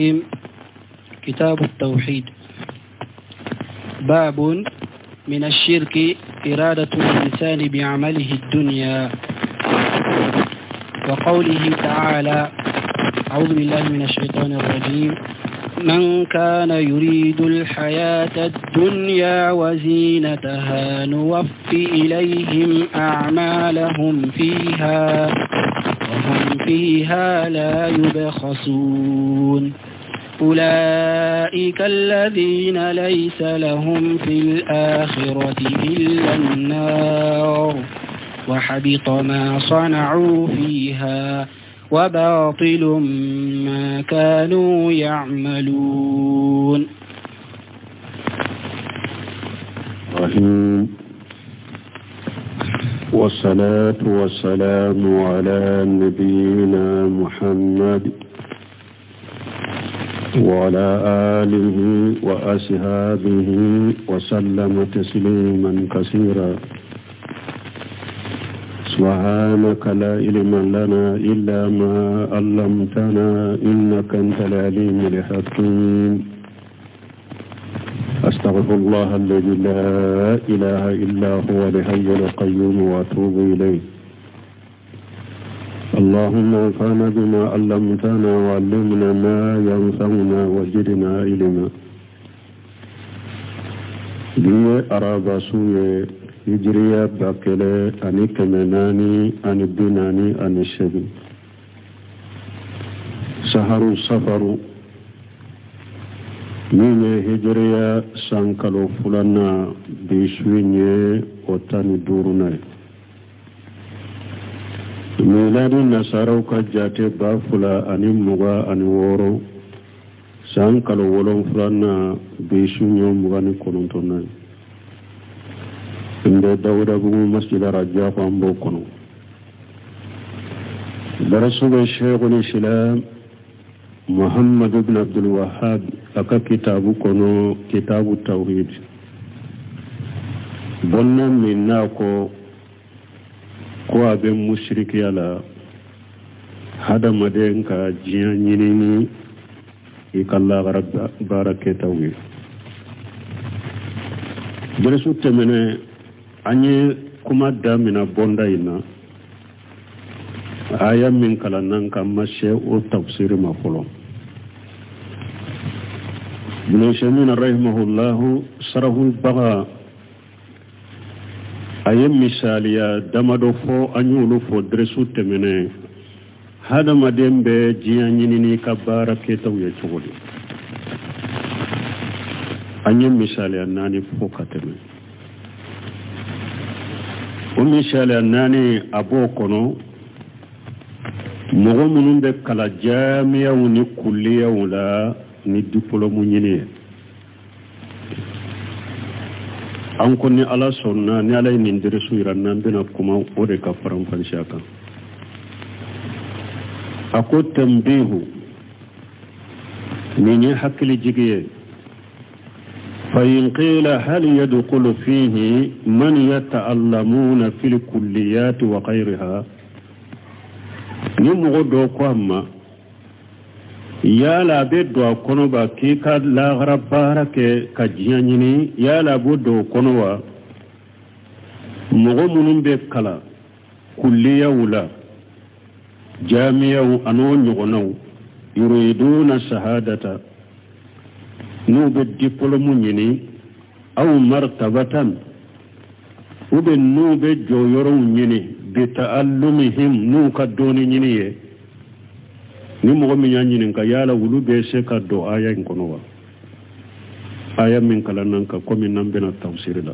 الرحيم. كتاب التوحيد. باب من الشرك إرادة الإنسان بعمله الدنيا، وقوله تعالى: أعوذ بالله من الشيطان الرجيم: من كان يريد الحياة الدنيا وزينتها نوفي إليهم أعمالهم فيها وهم فيها لا يبخسون. أولئك الذين ليس لهم في الآخرة إلا النار وحبط ما صنعوا فيها وباطل ما كانوا يعملون. والصلاة والسلام على نبينا محمد وعلى آله وأصحابه وسلم تسليما كثيرا. سبحانك لا علم لنا إلا ما علمتنا إنك أنت العليم الحكيم. أستغفر الله الذي لا إله إلا هو الحي القيوم وأتوب إليه. اللهم انفعنا بما علمتنا وعلمنا ما ينفعنا وزدنا علما. بي أرابا سوية هجرية باكلة أني كمناني أني بناني أني شبي سهر سفر من هجرية سانكالو فلانا بيسويني وطاني دورنا. ميلاد النصارى كجاتي بافلا أني مغا أني وورو سانكالو ولون فلانا بيسويني مغاني كونتونا. عند داود أبو مسجد رجاء أمبوكونو. درسوا الشيخ الإسلام محمد بن عبد الوهاب أكا كتاب كونو كتاب التوحيد. بنا مناكو كوا بين مشرك يلا هذا مدين كجيانيني يكالله رب بارك توحيد. درسوا تمنى أني كما دامنا بونداينا آية من كلامنا كمشي أو تفسير مفهوم. ابن سيمين رحمه الله صرف البغاء آية مثالية دمدو فو أنيولو فو درسو تمنى هذا مدين بجيانيني كبارة كتو يتولي آية مثالية ناني فو كتمنى. ومثال أنني أبوكنو مغمون بكلا جامعة ونكلية ولا ندبلوم ينيه. أنكوني على سنة نالي ندرسو يرنان بنا كما ورقا فرنفنشاكا. أكو تنبيه من حق لجيجيه. فإن قيل هل يدخل فيه من يتعلمون في الكليات وغيرها نمغدو كواما يالا بدو كونوبا كيكا لا غربارك كجيانيني يالا بدو كونوا مغمون بكلا كلية ولا جامعة أنون يغنو يريدون شهادة نوب الدبلوم يني أو مرتبة وبالنوب جويرون يني بتعلمهم نوك الدون يني نمو من ينين كيالا ولو بيسك الدعاء ينكنوا آية من كلامك كم نبنا التفسير لا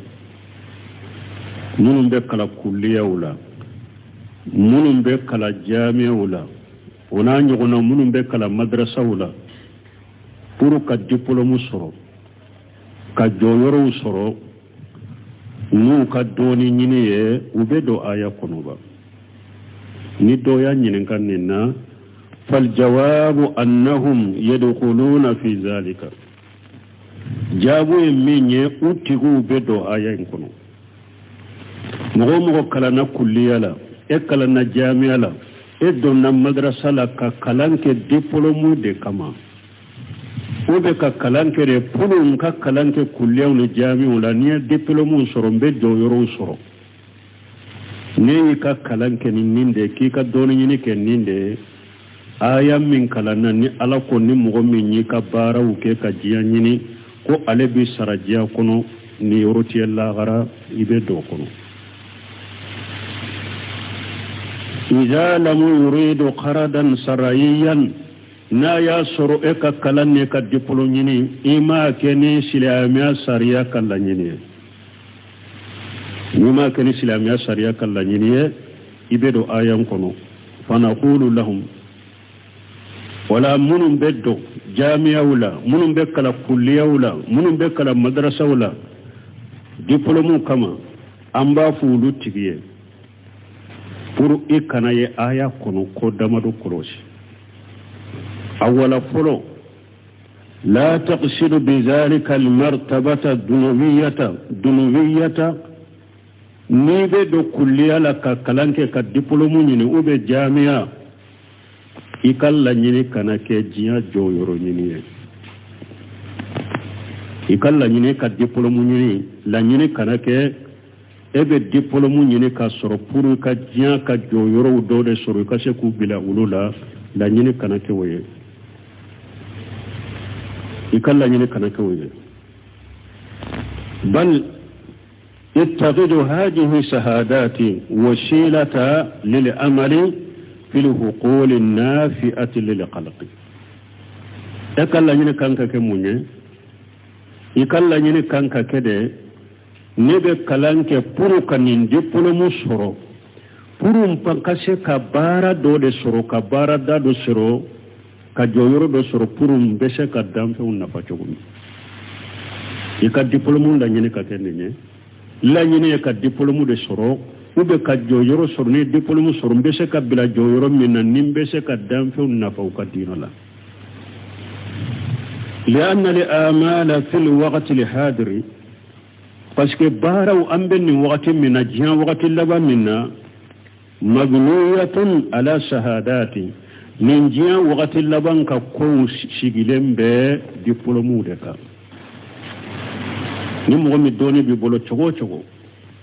منهم بكلا كلية ولا منهم بكلا جامعة ولا ونانيغنا منهم بكلا مدرسة ولا pour ka diplôme soro ka joyoro soro nu ka doni nyini ye ube do aya konoba ni do ya nyinin kanina fal jawabu annahum yadkhuluna fi zalika jabu minye utigu ube do aya kono mogo kala na kulliyala e kala na jamiala e donna madrasa la ka kalanke diplôme de kama ube ka kalanke de pulun ka kalanke kulliyaw ni jami'u la ni diplôme soro mbe jooyoro soro ne ka kalanke ni ninde ki ka doni ni ke ninde aya min kalana ni ala ko ni mogo min yi ka baaraw ke ka jiya nyini ko ale bi sarajiya kono ni yoroti la gara ibe do kono idza lam yuridu qaradan sarayiyan na ya soro e ka kalanne ka diplôme nyini ima keni silamiya sariya kala nyini ima keni silamiya sariya kala nyini ibe do ayan kono fa naqulu lahum wala munum beddo jami'a wala munum be kala kulliya wala munum be kala madrasa wala diplôme kama amba fulu tigiye pour ikana ye aya kono ko damado korosi awala folo la taqsidu bizalika almartabata dunubiyata ni be do kulliya la ka kalanke ka diplôme ni ube jami'a ikalla nyini kana ke jiya jooyoro nyini ikalla nyini ka diplôme nyini la nyini kana ke ebe diplôme nyini ka soro pour ka jiya ka jooyoro do de soro ka se ku bila ulula la nyini kana ke woye ikalla nyini kana ke woye bal اتخذ هذه شهادات وسيلة للعمل في الحقول النافئة للخلق ekalla nyine kanka ke munye ikalla nyine kanka kede nebe kalanke puru kanin diplôme soro puru mpankase ka bara do de soro ka bara da do soro ka joyoro do soro puru mbese ka damfe unna pachogumi ika diplôme la nyine ka kende nye la nyine ka diplôme de soro ube ka joyoro soro ni diplôme soro mbese ka bila joyoro minna nimbese ka damfe unna fa ukadino la لأن الآمال في الوقت الحاضر باسكو بارو أمبني وقت من جهة وقت اللبا منا مبنية على شهادات من جهة وقت اللبا كقوم شغلين ب دبلومو دكا نمو مدوني ببولو تشغو تشغو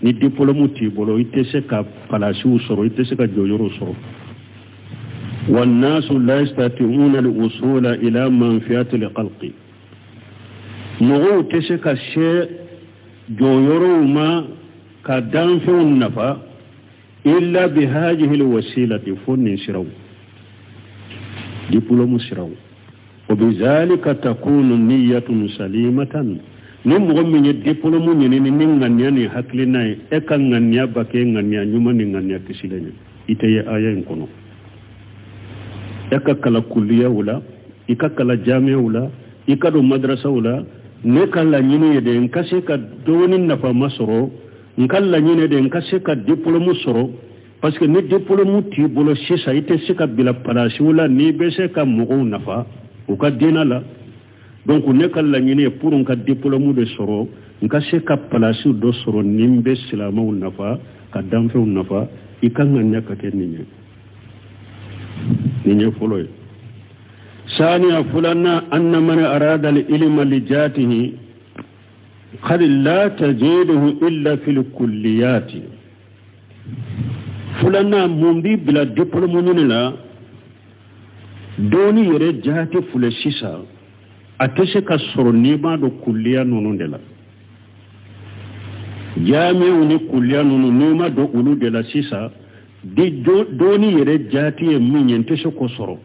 ni diplôme ti bolo itese ka palasi usoro itese ka joyoro usoro والناس لا يستطيعون الوصول إلى منفعة الخلق مغو تسك الشيء جويرو ما كدانف النفع إلا بهذه الوسيلة فن شرو دبلوم شرو وبذلك تكون النية سليمة نمغو من الدبلوم نغنياني حكلنا إكا غنيا بكي غنيا نيوما غنيا كسيلين إتي آية كنو ikakala kulliya wala ikakala jami'a wala ikado madrasa wala ne kala nyine de nkase ka doni nafa masoro nkalla nyine de nkase ka diplôme soro parce que ne diplôme ti bolo sisa ite sika bila palasi wala ni bese ka mugo nafa o ka dina la donc ne kala nyine pour ka diplôme de soro nkase ka palasi do soro nimbe silama nafa ka damfe nafa ikanga nyaka kenni نيجي فلوي ثانيا فلنا أن من أراد العلم لجاته قد لا تجده إلا في الكليات فلنا ممبي بلا دبلوم لا دوني يرجعتي فلسيسا أتسك السرنيما دو كليا نونوندلا جامعوني كليا نونوما دو أولو دلا سيسا di doni yere jati e minyen te soko soro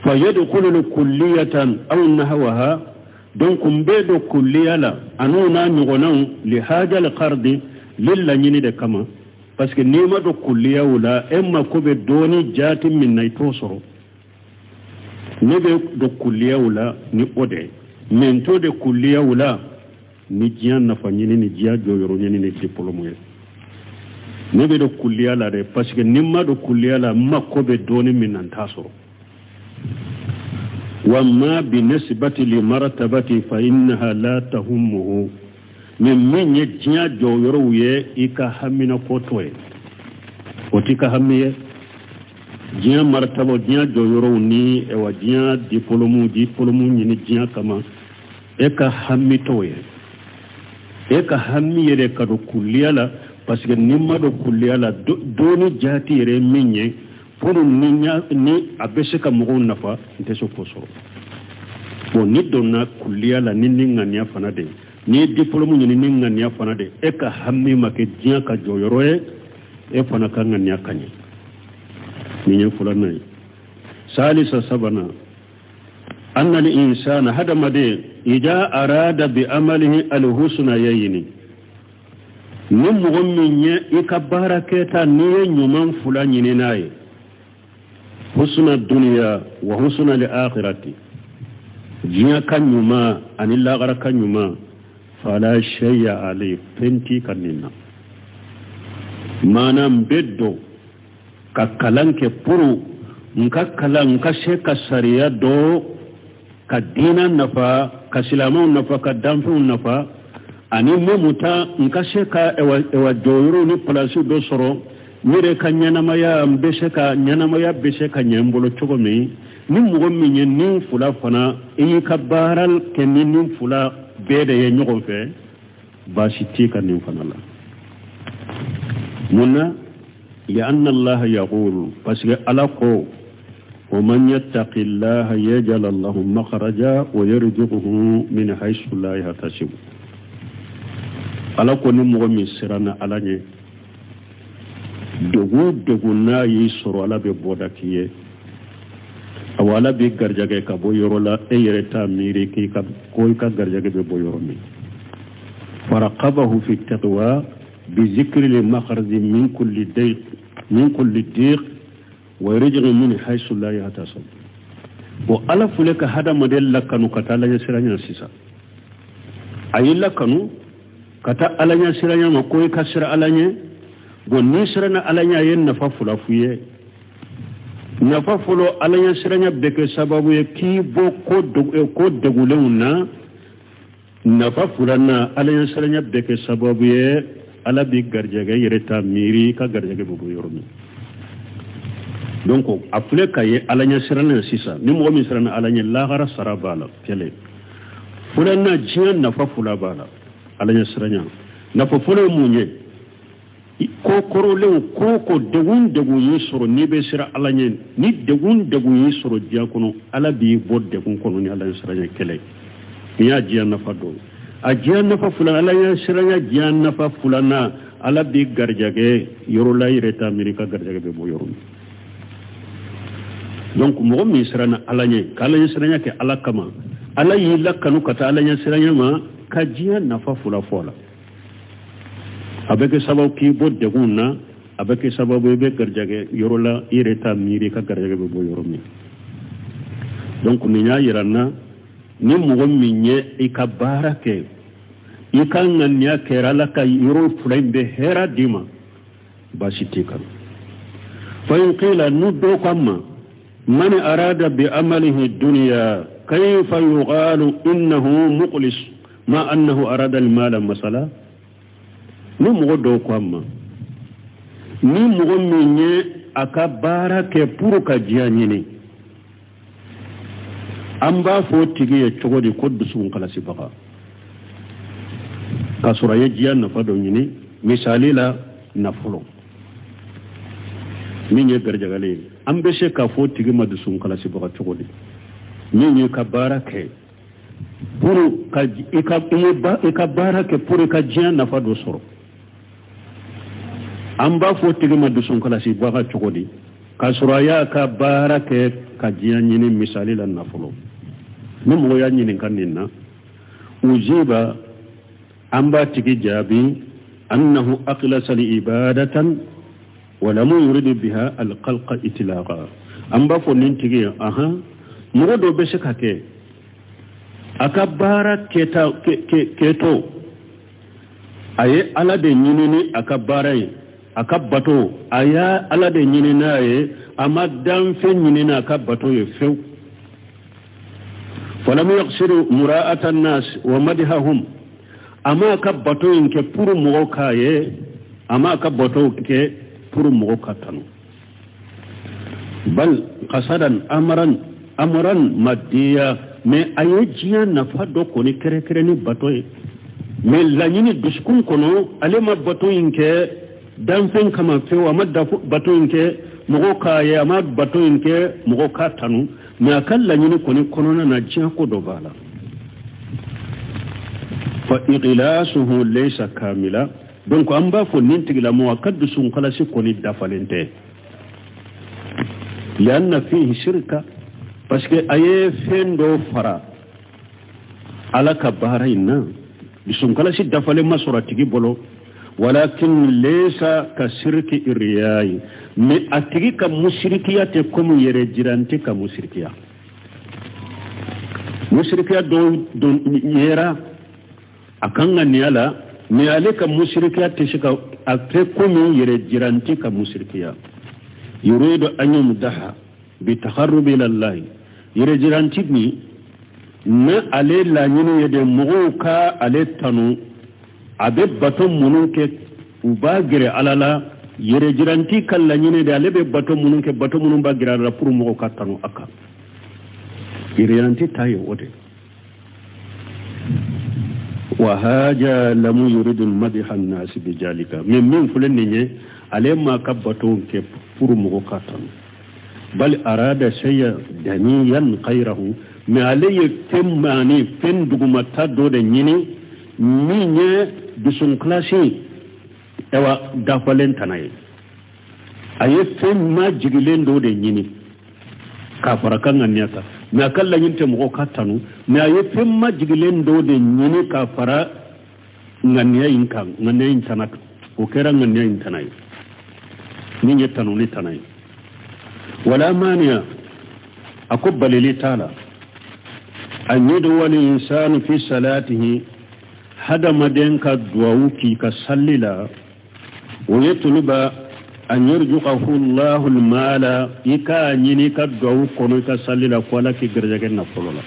fa yadkhulu kulliyatan aw nahwaha donc mbedo kulliyala anuna ngonan li haja al qard lilla nyini de kama parce que nima do kulliya wala emma ko be doni jati min nay to soro nebe do kulliya wala ni ode men to de kulliya wala ni jian na fanyini ni jia joyoro nyini ni diplôme nebe do kulliya la de parce que nimma do kulliya la makko be doni min nan tasoro wamma bi nisbati li martabati fa innaha la tahummuhu min yejja joyoro ye ika hamina ko toye o tika hamiye jiya martaba jiya joyoro ni e wa jiya diplôme ni jiya kama e ka hammi toye e ka hammi yere ka do kulliyala parce que nimma do kulliyala doni jati yere minye pour ni abese ka mo nafa nte so poso bon ni donna kulliyala ni ngania fana de ni diplôme ni ngania fana de e ka hammi make jiya ka joyoro e fana ka ngania kanye ni fulana salisa sabana anna al insana hada made ida arada bi amalihi al husna yayni ni mu'minye ikabara keta ni nyuman fulani ni naye husna dunya wa husna al akhirati jiya kan nyuma anilla gara kan nyuma fala shay'a alay fenti kanina manam beddo ka kalanke puru nka kalan nka se ka sariya do ka dina nafa ka silamu nafa ka danfu nafa ani memuta nka se ka ewa joyoro ni place do soro mire ka nyanamaya mbese ka nyanamaya bese ka nyambolo chogomi ni mugo minye ni fula fana yi ka baral ke ni fula bede ye nyogo fe basiti ka ni fana la munna لأن الله يقول فسق ألقوا ومن يتق الله يجعل الله مخرجا ويرزقه من حيث لا يحتسب ألقوا نمو من سرنا ألاني دغو نا يسر على ببودكيه أولا بيغرجاك كابو يرولا أيرتا ميري كي كوي كغرجاك ببو يرومي فرقبه في التقوى بذكر المخرج من كل ضيق ويرجع من حيث لا يحتسب وألف لك هذا موديل لكنو كتا لا يسرانيا سيسا أي لكنو كتا ألا يسرانيا مكوي كسر ألانيا ونسرنا ألانيا ينفع فلافيه نفع فلو ألا يسرانيا بك سببه كي بو كود دغولونا نفع فلنا ألا يسرانيا بك سببه ala bi garjaga yereta miri ka garjaga bubu yoromi donc afle kaye ala nya sirana sisa ni mo mi sirana ala nya la gara sarabala tele fulana jiyan na fa fula bala ala nya siranya na fa fula munye ko korole ko degun yisoro ni be sira ala nya ni degun yisoro jiya kono ala bi bodde kun kono ni ala nya siranya kele ni ya jiyan na fa do ajian nafa fulana ala ya siranya jian nafa fulana ala bi garjage yorola ireta amerika garjage be bo yorum donc mo mi sirana ala nye kala siranya ke ala kama ala yi lakanu kata ala nya siranya ma ka jian nafa fula fola abeke sababu ki bodde gunna abeke sababu be garjage yorola ireta amerika garjage be bo yorum donc ni nya yiranna ni mugo minye ikabara ke ikanganya kerala ka yoro fulembe hera dima basitika fa in qila nudo kama man arada bi amalihi dunya kayfa yuqalu innahu muqlis ma annahu arada al mala masala ni mugo do kama ni mugo minye akabara ke puru ka jianyini amba fo tigi ya chogodi koddu sun kala sibaka kasura ya jiyan na fado nyini misali la na fulo minye garjagale ambe she ka fo tigi madu sun kala sibaka chogodi minye kabara ke puru ka ikabara ke puru ka jiyan na fado soro amba fo tigi madu sun kala sibaka chogodi kasura ya kabara ke ka jiyan nyini misali la na fulo numu ya nyini kanina ujiba amba tigi jabi annahu aqlasa li ibadatan wa lam yurid biha al qalqa itlaqa amba fo nin tigi aha mugo do be sekake akabara keto aye ala de nyini ni akabara akabato aya ala de nyini naye amadan fe nyini na akabato ye few فلم يقصروا مراءة الناس ومدحهم أما كبتو إنك پور مغوكاية أما كبتو إنك پور مغوكاتنو bal qasadan amran maddiya me ayejiya nafa do koni kere kere ni batoy me lañini duskun kono alema batoyin ke danfen kama fewa madda batoyin ke mogo ka ye ama batoyin ke mogo ka tanu me akal lañini koni kono na jiya ko do bala fa iglasuhu laysa kamila donc amba fo nintigila mo akaddu sun kala si koni dafalente lianna fihi shirka parce que aye fendo fara ala ka bahara inna sun kala si dafale masura tigi bolo walakin laysa ka shirki iriyai me atigi ka mushrikiya te comme yere jirante ka mushrikiya do yera akanga niala ni ale ka mushrikiya te shika ate comme yere jirante ka mushrikiya yuridu an yumdaha bi takharrub ila allah yere jiranti ni na ale la nyini yede muka ale tanu abe bato mununke ubagire alala yere jiranti kala nyini de ale be bato mununke bato munun bagira la pour muka tanu aka yere jiranti tayo wote wa haja lam yuridu al-madha an-nas bi jalika min fulen ni ale ma ka bato ke pour muka tanu bal arada shay'a daniyan khayrahu mais alaye temmani fen duguma taddo de nyini minye du son classé ewa dafalen tanaye aye fen ma jigilen do de nyini ka farakan anniyata mais akalla nyinte mo katanu mais aye fen ma jigilen do de nyini ka fara nganiya inkan nganiya intanak o kera nganiya intanaye minye tanu ni tanaye wala mania akubba lili taala an yadwa al-insanu fi salatihi hada madenka duwauki ka sallila wa yatluba an yarzuqahu Allahu al-mala ika nyini ka duwau kono ka sallila wala ki garjagen na folola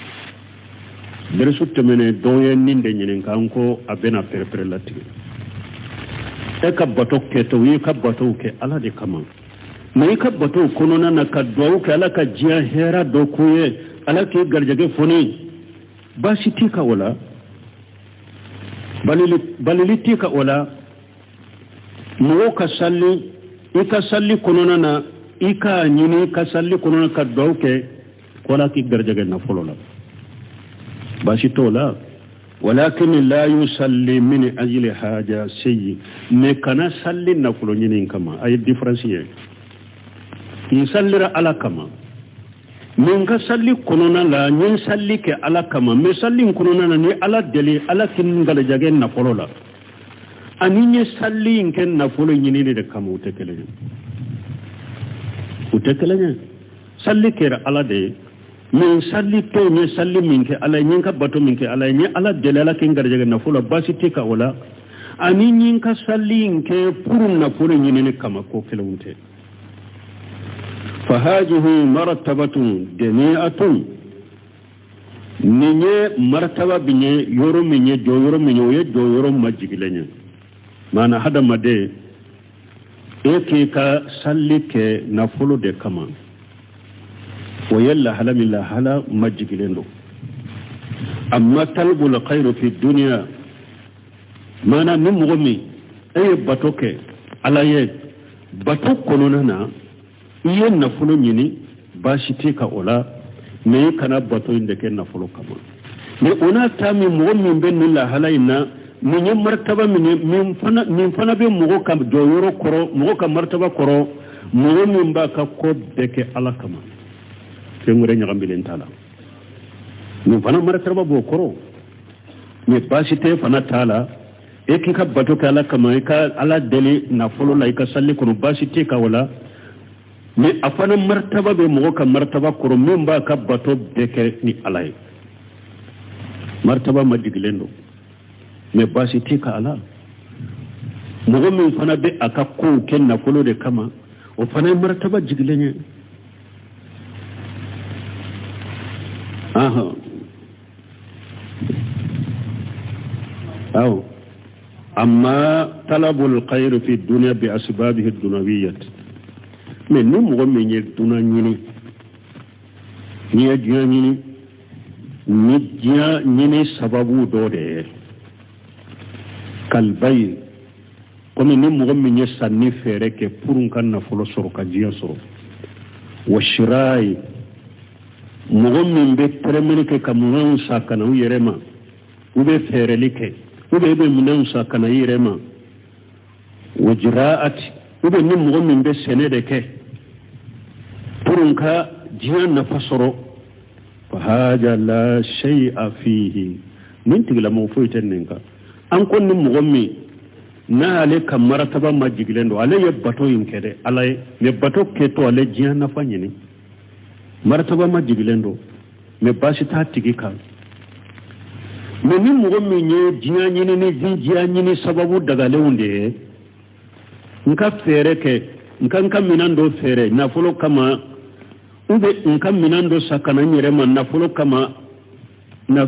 bere suttemene doyen ninde nyinin kanko abena perpere lati e ka batokke to wi ka batoke ala de kama mai ka bato kono na ka duwau ka ala ka jiya hera do kuye ala ki garjage foni ba shi tika wala balili tika wala mo ka salli ika salli kono na ika nyini ka salli kono na ka dawke wala ki garjaga na folola ba shi tola walakin la yusalli min ajli haja sayyi me kana salli na fulo nyini kama ay differentier ni sallira ala kama min ka salli konona la nyin salli ke ala kama me salli konona na ni ala deli ala kin ngala jage na folola ani ni salli ken na folo nyini de kama utekele salli ke ala de min salli to ni salli min ke ala nyin ka bato min ke ala ni ala deli ala kin ngala jage na folo basi tika wala ani nyin ka salli ke purun na folo nyini ne kama ko kelunte فهذه مرتبة دنيئة نيني مرتبة بني يورو مني جو يورو مني جو يورو مجيلني معنى هذا مدى إيكي كا سلك نفولو دي كما ويلا هلا من لا هلا مجيلنو أما طلب الخير في الدنيا معنى نمغمي أي باتوكي على يد باتوك كونونا iye nafolo nyini bashi tika ola me kana bato inde ke nafolo kama me ona tami mo min ben la halaina min martaba min fana be mo ka do yoro koro mo ka martaba koro mo min ba ka ko beke ala kama ke ngure nya gambilen tala min fana martaba bo koro me bashi te fana tala e ki ka bato ka ala kama ka ala deli nafolo la ka salli kono bashi te ka wala mais afana martaba be mo ka martaba koro min ba ka bato beke ni alay martaba ma diglendo mais basi tika ala mo min fana be aka ko ken na folo de kama o fana martaba jiglenye aha aw amma talabul khair fi dunya bi asbabihi ad-dunyawiyyah mais ni mo me nye duna nyini ni jiya nyini ni jiya nyini sababu do de kalbay comme ni mo me nye sanni fere ke purun kan na folo soro ka jiya soro wa shirai mo min be tremene ke kamun sakana yerema ube fere like ube be mun sakana yerema wa jiraati ube ni mo min be senede ke purun ka jiya na fasoro fa haja la shay'a fihi min tigla mo foitenenka an kon ni mo mi na ale kam marataba majigilendo ale yebbato yinkede alay yebbato keto ale jiya na fanyini marataba majigilendo me basi ta tigi kan me ni mo mi nye jiya nyini ni jiya nyini sababu daga lewunde nka fere ke nka minando fere na folo kama ube nka minando sakana nyerema na folo kama na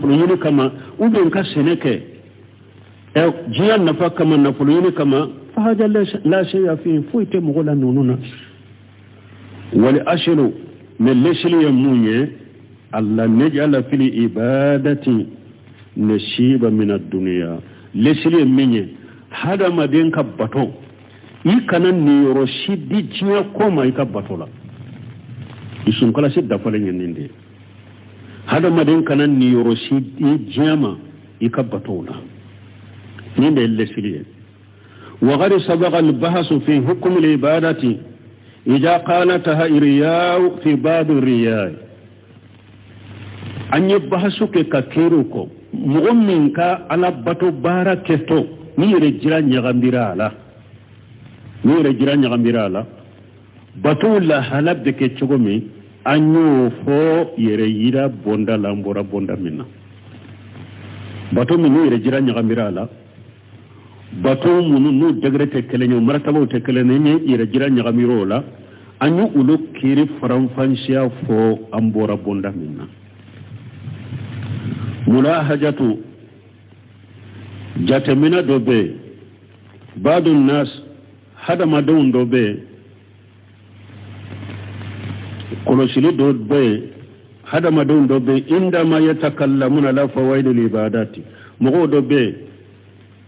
folo yini kama ube nka seneke jiya nafa kama na folo yini kama fahaja la shay'a fi fuite mugola nununa wal ashru min lishli yamunye alla najala fil ibadati nashiba min ad-dunya lishli minye hada maden ka bato ikanan ni roshidi jiya koma ikabatola isun kala sidda falen ninde hada maden kanan ni roshidi jiyama ikabatola نين اللسلية وغير سبق البحث في حكم العبادة إذا قالتها إرياء في بعض الرياء أن يبحثك ككيروكو مؤمنك على بطو بارا كتو نير جران يغمبرالا بطو لا حلب دكي چگومي أنيو فو يريرا بوندا لامبورا بوندا منا بطو منو يرجران يغمبرالا bato munu nu degre tekelenyo maratabo tekelenye ira jira nyagamiro la anyu ulu kiri faranfansia fo ambora bonda minna mulahajatu jatemina dobe badu nas hada madun dobe kolosili dobe hada madun dobe indama yatakallamuna la fawaidul ibadati mugo dobe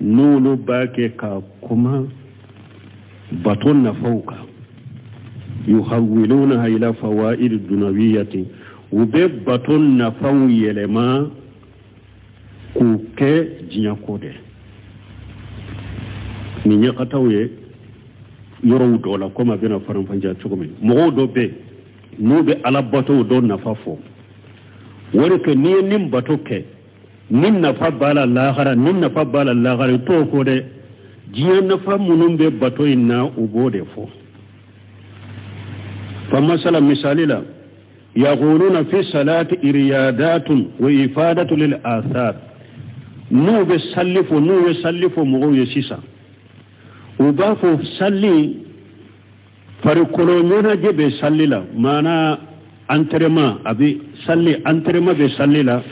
nulu bake ka kuma baton na fauka yuhawiluna ila fawaid dunawiyati ube baton na fawu yelema kuke jinya kode ni nyakatawe yoro dola koma bena faran fanja chukome mo do be nube ala bato do na fafo wori ke ni nim batoke nin na fa bala lahara to ko de jiya na fa munun be bato inna ubode fo fa masala misalila yaquluna fi salati iriyadatun wa ifadatu lil athar nu be sallifu mo yesisa ubafo salli farikolo nyona je be sallila mana antrema abi salli antrema be sallila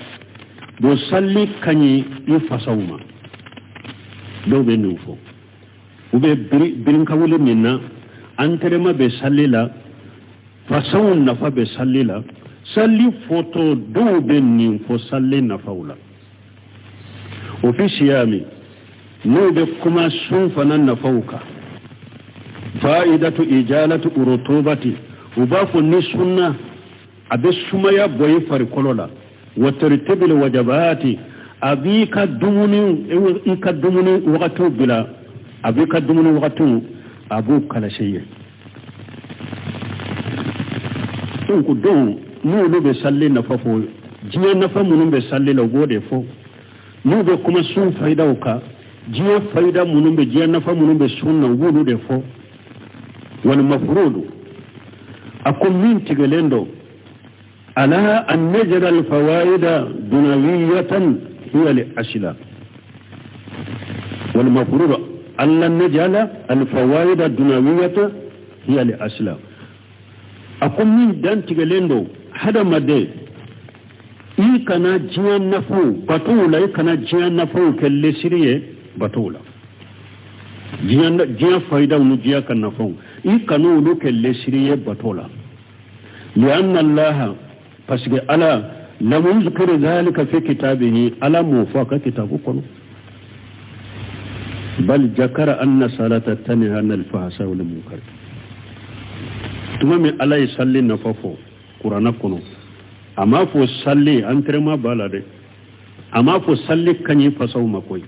do salli kanyi yufasawma do be nufo ube birin kawule minna antrema be sallila fasawun nafa be sallila salli foto do be nin fo salli nafawla وفي صيامي نوبة كما سنفنا نفوك فائدة إجالة رطوبة وباف النسونا أبس سميا بوي فرقلولا وترتب الوجبات أبيك الدمني وغتو بلا أبيك الدمني وغتو أبوك لشيء تنكو دون نولو بسالي نففو جيا نفمونو بسالي لغودي فو nube kuma sun faida uka jiya faida munumbe jiya nafa munumbe sunna wudu de fo wal mafrudu akum min tigelendo ala an najra al fawaida dunawiyatan hiya li ashla wal mafrudu alla najala al fawaida dunawiyatan hiya li ashla akum min dan tigelendo hada made ikana jiya nafu batula ikana jiya nafu kelle siriye batula jiya faida unu jiya kan nafu ikanu luke lesriye batola lianna allah pasge ala lam yuzkir dhalika fi kitabihi ala mufaka kitabu kono bal jakara anna salata tanha anil fahsha wal munkar tumami ala yusalli nafafo qur'ana kono amma fo salli antrema balade amma fo salli kanyi fasaw makoy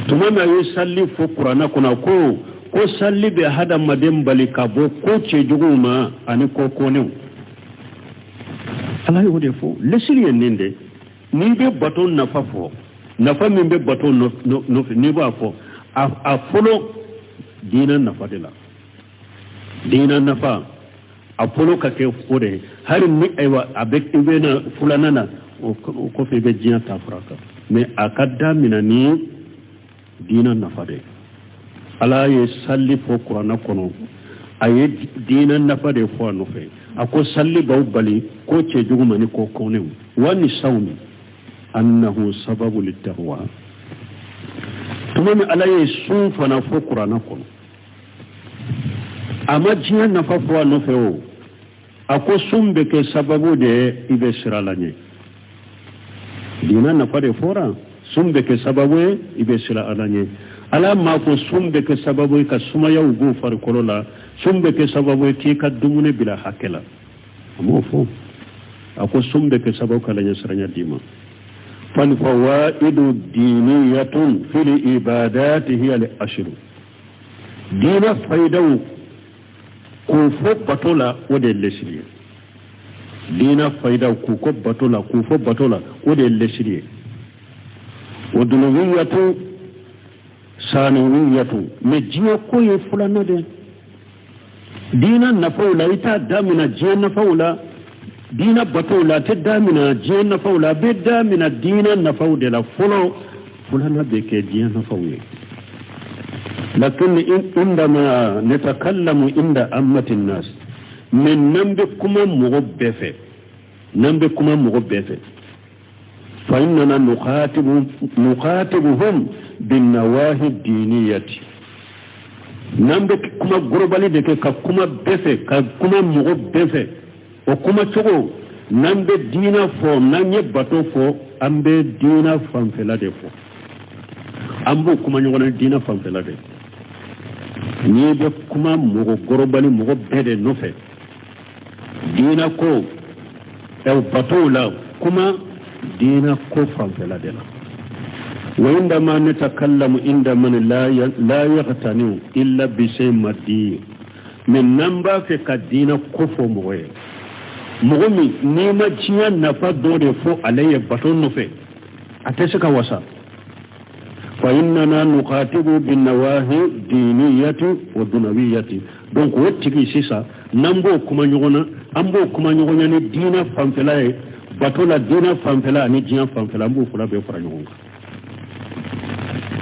tumami ayi salli fo qur'ana kono ko salli be hada madem balika bo ko ce juguma ani ko konew ala yode fo lesiri nende ni be baton nafafo nafa min be baton no ni ba fo a folo dinan nafa de la dinan nafa a folo ka ke fode har ni aywa abek ibena fulanana ko fe be jiya ta fraka mais akadda minani dinan nafa de ala ye salli fo qur'ana kono aye dinan nafa de fo no fe ako salli baw bali ko ce juguma ni ko konew wani sawmi annahu sababu littaqwa tumami ala ye sun fana fo qur'ana kono ama jiya nafa fo no fe o ako sumbe ke sababu de ibe siralanye dinan nafa de fora sumbe ke sababu ibe siralanye ala ma fo sumbe ke sababu ka sumaya ugo far kolola sumbe ke sababu ke ka dumune bila hakela amo fo ako sumbe ke sababu kala nyasranya dima fal fawaidu diniyatun fil ibadati hiya al ashr dina faidau ko fo batola wode lesriye dina faidau ko batola ko fo batola wode lesriye wadunawiyatu sanawiyatu me jiya ko ye fulana de dina nafaula ita damina jiya nafaula dina batola ta damina jiya nafaula be damina dina nafaude la fulo fulana be ke jiya nafauye lakin indama natakallamu inda ammatin nas min nambe kuma mughbefe nambe kuma mughbefe fa inna nuqatibuhum bin nawahi diniyati nambe kuma globali de ka kuma befe ka kuma mugo befe o kuma chogo nambe dina fo nanye bato fo ambe dina famfela de fo ambo kuma nyona dina famfela de ni be kuma mugo globali mugo bede no fe dina ko e bato la kuma dina ko famfela de la وعندما نتكلم عند من لا يغتني إلا بشيء مادي من نمبر في كدينا كفو موي مغمي نيما جيا نفا دوري فو عليه بطن نفي أتسكا وسا فإننا نقاتب بالنواهي دينية ودنوية دونك واتكي سيسا نمبو كما نيغونا أمبو كما نيغونا ني دينا فانفلاي بطولا دينا فانفلا ني جيا فانفلا أمبو فلا بيفرا نيغونا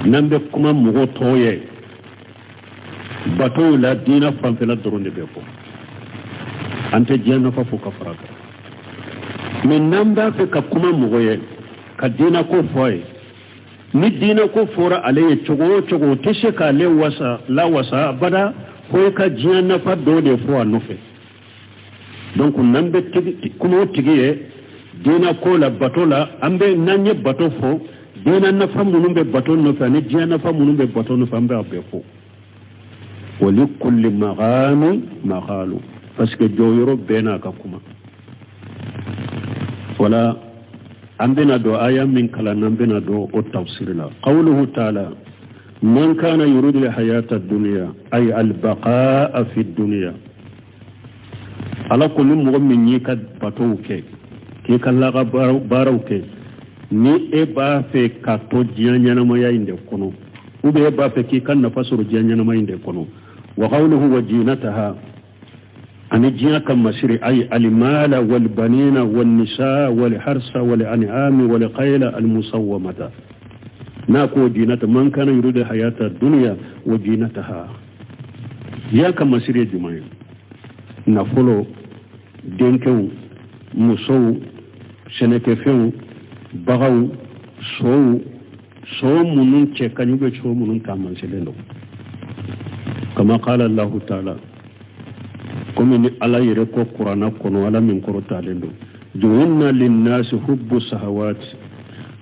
nambe kuma mugo toye bato la dina fanfela doronde be ko ante jiana fa fuka faraka min namba fe ka kuma mugo ye ka dina ko foye ni dina ko fora alaye chogo teshe ka le wasa la wasa bada ko ka jiana fa dode fo anofe donc nambe kuma tigiye dina ko la bato la ambe nanye bato fo dina nafa munum be baton no fani jiya nafa munum be baton no fambe abefo wali kulli maghami maghalu parce que joyoro bena ka kuma wala ambena do aya min kala nambena do o tafsir la qawluhu ta'ala man kana yuridu al hayata ad-dunya ay al baqa'a fi ad-dunya ala kullu mu'min yi ka bato ke kala ga baraw ke ni e ba fe ka to jianya ma ya inde kono ube e ba fe ki kan na fasuru jianya ma inde kono wa qawluhu wa jinataha ani jinya kam masiri ay al-mala wal banina wan nisa wal harsa wal an'ami wal qayla al musawwamata na ko jinata man kana yuridu hayata dunya wa jinataha ya kam masiri jumai na folo denkew musow senekefew bagaw so munun ce kanyube so munun taman selendo كما قال الله تعالى كمن على يركو قرآن كنو على من قرآن تعالى جعلنا للناس حب الشهوات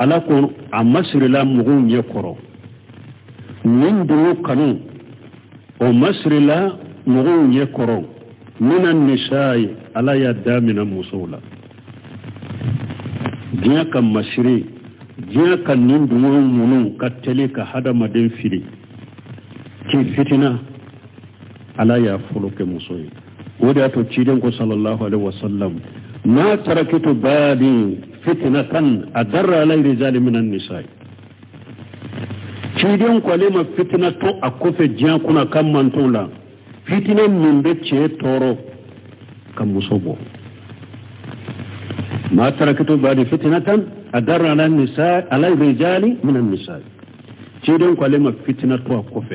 على كون عمسر لا مغون يقرأ من دو كنو ومسر لا مغون يقرأ من النساء على يدا من المصولة جاك مسري جاك نندو منو كتلك هذا مدين فيلي كيف فتنة على يا فلوك مصوي وده تشيدنكو صلى الله عليه وسلم ما تركت بالي فتنة أدر على رجال من النساء تشيدنكو لما فتنة أكوف جانكونا كم منطولا فتنة من بيتشي تورو كم مصوبو ما تركت بالي فتنة أدر على النساء على رجال من النساء تشيدنكو لما فتنة أكوف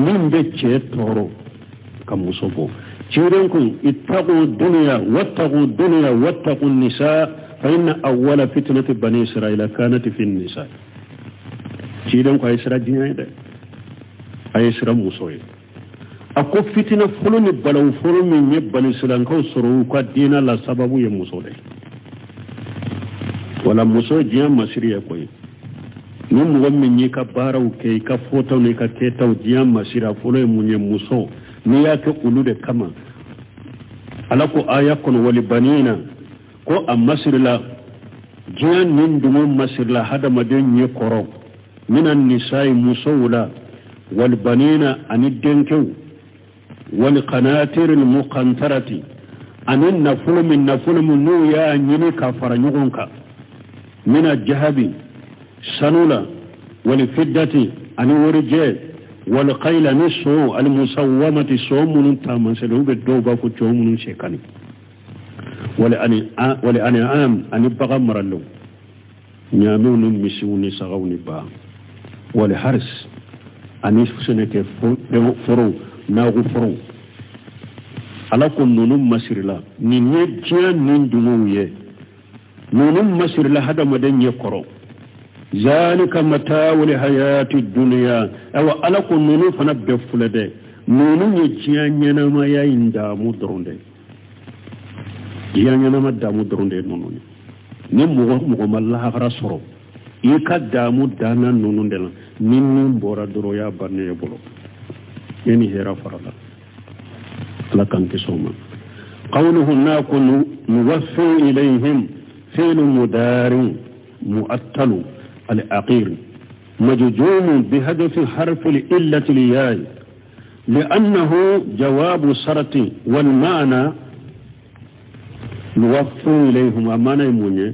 من بيتشي تورو كم مصوبو تشيرنكم اتقوا الدنيا واتقوا النساء فإن أول فتنة بني إسرائيل كانت في النساء تشيرنكم أيسرا جناية أيسرا مصوي أكو فتنة فلون بلو فلون من بني إسرائيل كو سروا كدينا لا سبب يمصوي ولا مصوي جيان مسيريا كوي نم ومن يكا بارو كي كفوتو نيكا كيتو جيان مسيرا فلون من يمصو نياك قلود كما alako aya kono wali banina ko a masirla jiyan nin dumo masirla hada maden ye koro minan nisa'i musawla wal banina ani denkew wal qanatir al muqantarati anin nafulu min nu ya nyini ka faranyugonka mina jahabi sanula wal fiddati ani warje والقيل نسو المسومة سومن تاما سلوب الدوبة كتومن شيكاني ولأنعام أن يبقى مرلو نيامون مسيوني سغوني با ولحرس أن يسفسنك فرو ناغو فرو ألاكم نونم مسير لا نيجيان نندموية نونم مسير لا هذا مدن يقرأ ذلك متاع الحياة الدنيا أو ألاكم نونو فنبه فلده نونو يجيان ينما يندامو درونده جيان ينما دامو درونده نونو نمو الله رسولو يكا دامو دانا نونو دلان نمو بورا درو يا برني يبولو يعني هيرا فرلا لكن كسوما قوله ناكن نوفي إليهم فعل مدار مؤتل الأقير مجزوم بهدف حرف الإلة الياء لأنه جواب شرط والمعنى نوفي إليهم أمانة يموني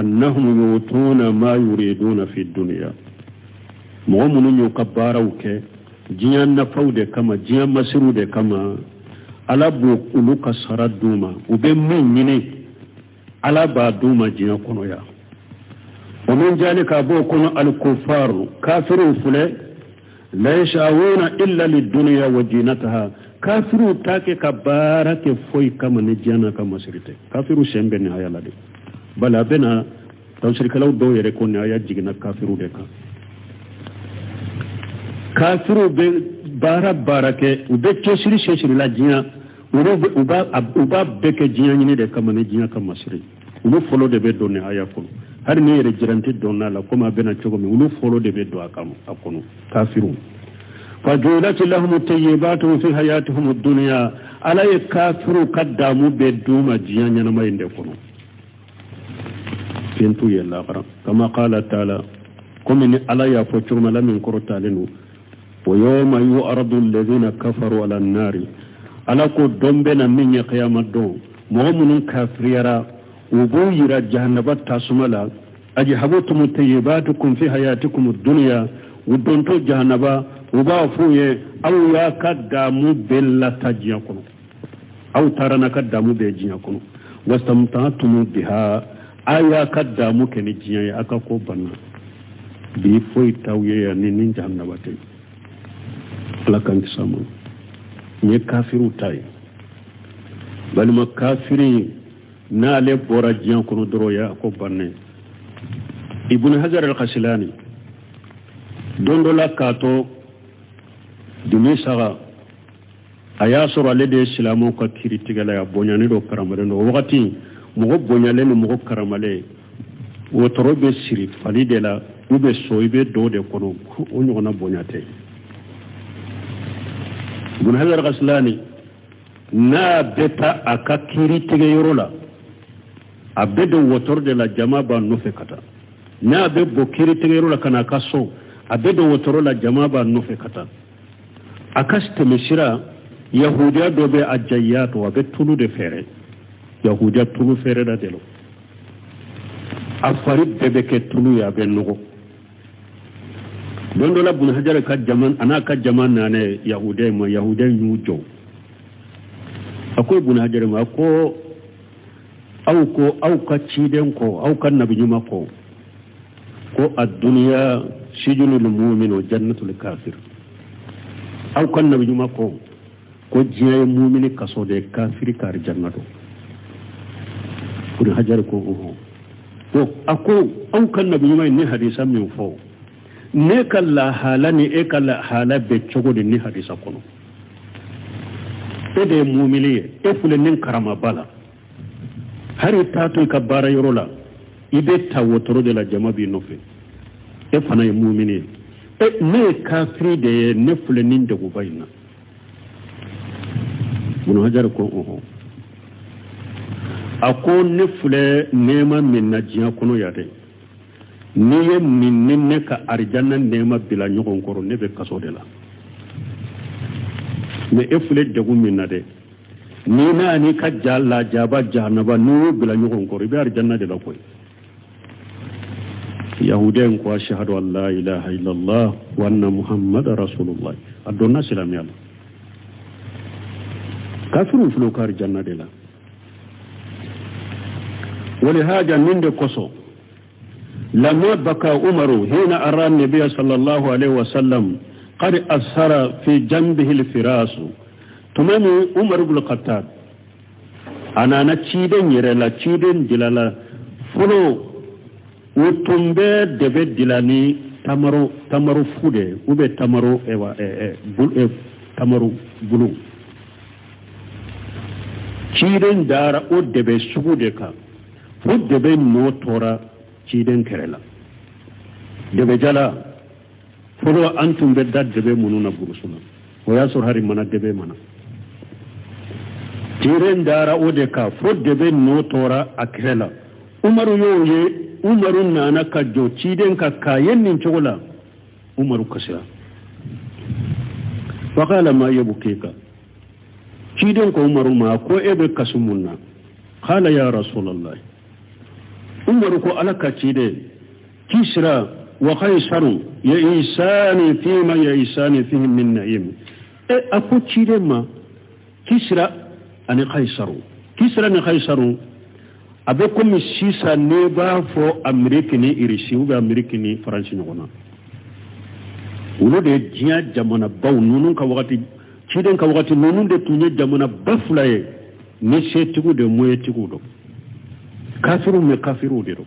أنهم يؤتون ما يريدون في الدنيا مؤمن يكباروك جيان نفود كما جيان مسرود كما على بوك سرد دوما وبمين على با دوما جيان كنويا ومن ذلك أبوكم الكفار كافر فلي لا يشاءون إلا للدنيا وجينتها كافر تاكي كبارك فوي كما نجيانا كما سريته كافر سيمبن هيا لدي بلا بنا تنسرك لو دو يريكون هيا جينا كافر ديكا كافر بارك وبيتو سري سيسري لا جينا وبا بك جينا دي كما نجينا كما سري ولو دي بدون هيا فلو har ne yere jirante donna la kuma bena chogo mi ulu folo de bedo akamu akono kafirun fa julat lahum tayyibatu fi hayatihim ad-dunya ala kafiru kaddamu beduma jiyanya na mayinde kono fintu yalla qara kama qala ta'ala kum ni ala ya fo churma la min korota lenu wa yawma yu'radu alladhina kafaru ala an-nari ala ko dombe na min ya qiyamah do mu'minun kafiriyara وبوير جهنبات تاسمالا أجهبتم طيباتكم في حياتكم الدنيا ودونتو جهنبا وبافوye أو يا كدامو بلا تجيكم أو ترانا كدامو بيجيكم واستمتعتم بها أيا كدامو كنجيا أكاكو بنا بيفوي تاويه نين جهنباتي لكن سامو ني كافرو تاي بل ما كافري نالي بورا جيان كنو درويا أكو باني ابن حجر القسلاني دون دولا كاتو دمي سغا aya soro ale de islamo ka kiri tigala ya bonyani do karamale no wakati mogo bonyale ni mogo karamale wotoro be siri fali de la ube so ibe do de kono o nyona bonyate Ibn Hajar Ghaslani na beta aka kiri tige yorola abedo wotor de la jama ba nufe kata na be bo kiri tige yorola kana kaso abedo wotoro la jama ba nufe kata akaste misira yahudiya do be ajayat wa be tulu de fere yahudiya tulu fere da delo afari bebe ke tulu ya be nugo don dola Ibn Hajar ka jaman ana ka jaman nane yahudiya ma yahudiya nyujo akwai Ibn Hajar ma ko au ka ciden ko au kan nabi nyuma ko ad-dunya sijnul mu'min wa jannatul kafir au kan nabi nyuma ko jiya mu'mini kaso de kafiri kar jannato Ibn Hajar ko to ako au kan nabi nyuma ni hadisa min fo ne kala halani e kala hala be chogo de ni hadisa kono ede mu'mini e fule nin karama bala hari tato ka bara yorola ibe tawotoro de la jama bi nofe e fana e mu'mini e ne kafiri de ne fule nin de go bayna Ibn Hajar ko ako ne fule nema min na jiya kono ya de ni ye min ne ka arjanna nema bila nyogon koro ne be kaso de la me e fule de go min na de ni na ni ka jalla jaba jahannaba nu bila nyogon koro be arjanna de la koy yahuden ko ashhadu an la ilaha illa allah wa anna muhammadar rasulullah adonna salam ya kafiru fulo kar janna de la ولهذا من دكوسو لما بكى عمر حين أرى النبي صلى الله عليه وسلم قد أثر في جنبه الفراس تمامي عمر بن الخطاب أنا نتشيدن يرلا تشيدن جلالا فلو وتنبه دبت جلاني تمرو فودي وبه تمرو تمرو بلو تشيدن دارا او دبه سودكا fudde be no tora ciden kerela debe jala fulo antum be dadde be mununa burusuna o yasur hari mana debe mana ciden dara ode ka fudde be no tora akrela umaru yoye umaru nana ka jo ciden ka kayen nin chogola umaru kasira faqala ma yabukika ciden ko umaru ma ko ebe kasumunna qala ya rasulullah umaru ko alaka cide kisra wa qaysaru ya isani fima ya isani fihim min na'im aku cide ma kisra ani kisra ni qaysaru abe ko mi sisa ne ba fo amerique ni irisi ou amerique ni france ni gona ulo de jiya jamana baw nunun ka wakati ciden ka wakati nunun de tunye jamana bafulaye ni setigu de moyetigu do kafiru me kafiru de do